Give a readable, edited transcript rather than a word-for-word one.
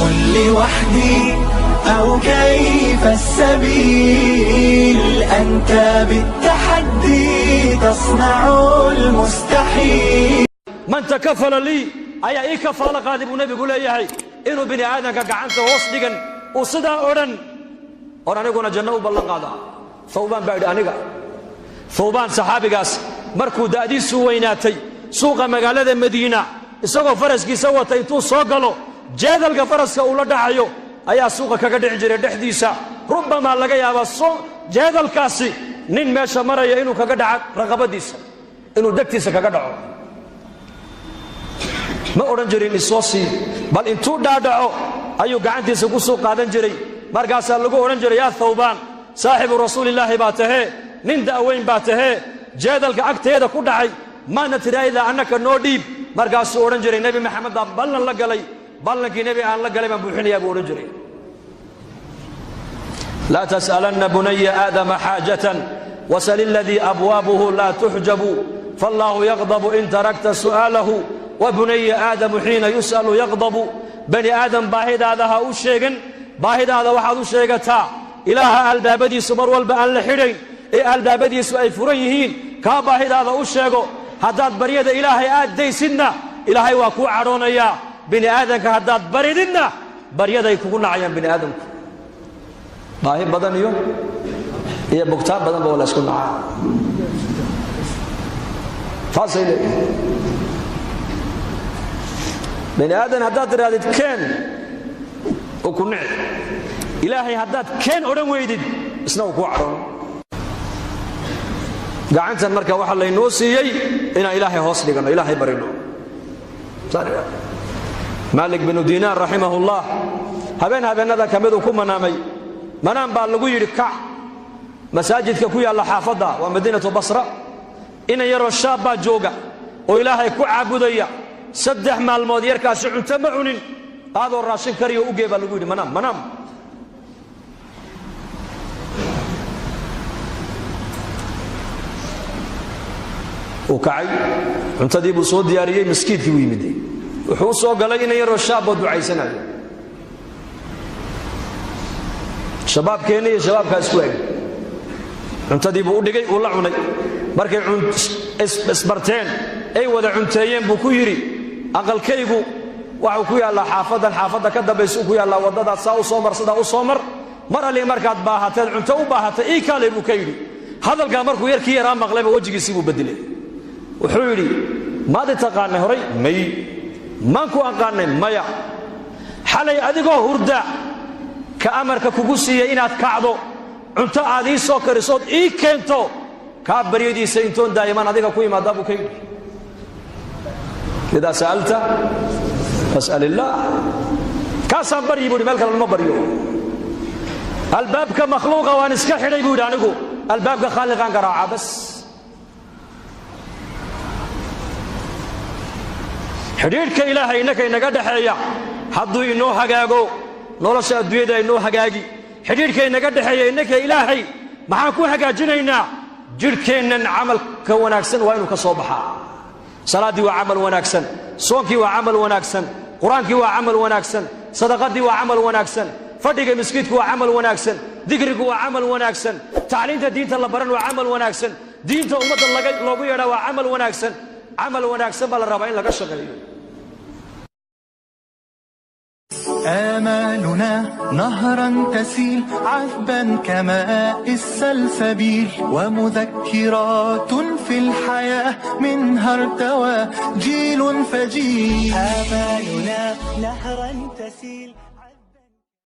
قل لي وحدي أو كيف السبيل أنت بالتحدي تصنع المستحيل. من تكفل لي أي كفل قادم النبي يقول يا إنه بني آدم كعنته وصدقا وصدا أورن يقول جنة بالله قادا ثوبان بعد أنيقا ثوبان صحابي قاس مركو دادي سويناتي سوق مقالة المدينة isagoo faraskiisa watay intuu soo galo jeedalka faraska uu la dhacayo ayaa suuqa kaga dhici jiray dhexdiisa rubama laga yaabaa jeedalkaasi nin meesha maraya inuu kaga dhaco raqabadiisa inuu dagtiisa kaga dhaco ma oran jirin isoosi bal intuu dhaadhaco ayuu gacantiisa ku soo qaadan jiray markaas lagu oran jiray yaa thawban saaxibu rasuulillaahi baa tahay nin daaweyn baa tahay jeedalka agteeda ku dhacay ma natiraayda annaka noo dhiib markaasuu oran jiray nabi maxamed ballan la galay ballankii nabi aan la galay baan buuxinayaa buu oran jiray la tas'alanna bunayya aadama haajatan wasal alladhi abwabuhu la tuhjabu fallahu yaghdabu in tarakta su'alahu wa bunayya aadam hina yus'alu yaghdabu bani aadam baahidaada ha u sheegan baahidaada waxaad u sheegataa ilaaha albaabadiisu mar walba aan la xidhayn ee albaabadiisu ay furan yihiin ka baahidaada u sheego haddaad baryada ilaahay aad daysidna ilaahay waa kuu cadhoonayaa bini aadanka haddaad barididna baryaday kugu nacayaan bini aadamku baahi badan iyo bugtaan badan ba la isku nacaa taasay leeyihiin bini aadan haddaad tirahdid keen oo ku nici ilaahay haddaad keen odhan weydid isna uu kuu cadhoono gacantan marka waxa laynoo siiyey inaan ilaahay hoos dhigano ilaahay barino Malik bin Dinar rahimahullah habeenada kamid ku manaamay manaan baa lagu yiri kac masaajidka ku yaala xaafada waa madiinatu Basra in yaro shaab baa jooga oo ilaahay ku caabudaya saddex maalmood yarkaas cunto ma cunin aadoo raashin kariyo u geeba lagu yiri manaam وكعي cuntadii buu soo diyaariyay miskiidkii u yimid wuxuu soo galay in yaro shaab ducaysanayo shabaabkeena iyo shabaabka isku eg cuntadii buu u dhigay uu la cunay markay isbarteen ay wada cunteeyeen buu ku yiri aqalkaygu waxa ku yaala xaafada ka dambayso ku yaala wadada saa u soo marsada u soo mar ali markaad baahateed cunto u baahatay ii kale buu ka yiri hadalka markuu yarkii yaraa maqlayba wajigiisii buu bedelay wuxuu yiri maad taqaanay horay may man ku aqaanay maya xalay adigoo hurda ka amarka kugu siiyay inaad kacdo cunto aad ii soo kariso ii keento ka baryadiisa intoon daayiman adiga ku imaada buu ka yiri ida saalta fas'alillah kaasaan baryi buu meel kale ma baryo albaabka makhluuqa waan iska xidhay buu anigu albaabka khaaliqan garaaca bas xiriirka ilaahay inaka inaga dhaxeeya hadduu inoo hagaago nolosha adduunyada inoo hagaagi xiriirka inaga dhaxeeya inaka ilaahay maxaan ku hagaajinaynaa jirkeennan camalka wanaagsan waa inuu ka soo baxaa salaadii waa camal wanaagsan soonkii waa camal wanaagsan quraankii waa camal wanaagsan sadaqadii waa camal wanaagsan fadhiga miskiidku waa camal wanaagsan dikrigu waa camal wanaagsan tacliinta diinta la baran waa camal wanaagsan diinta ummadda loogu yeedhaa waa camal wanaagsan عمل وناكسن بلا ربعين لك شغلين آمالنا نهرا تسيل عذبا كماء السلسبيل ومذكرات في الحياة منها ارتوى جيل فجيل آمالنا نهرا تسيل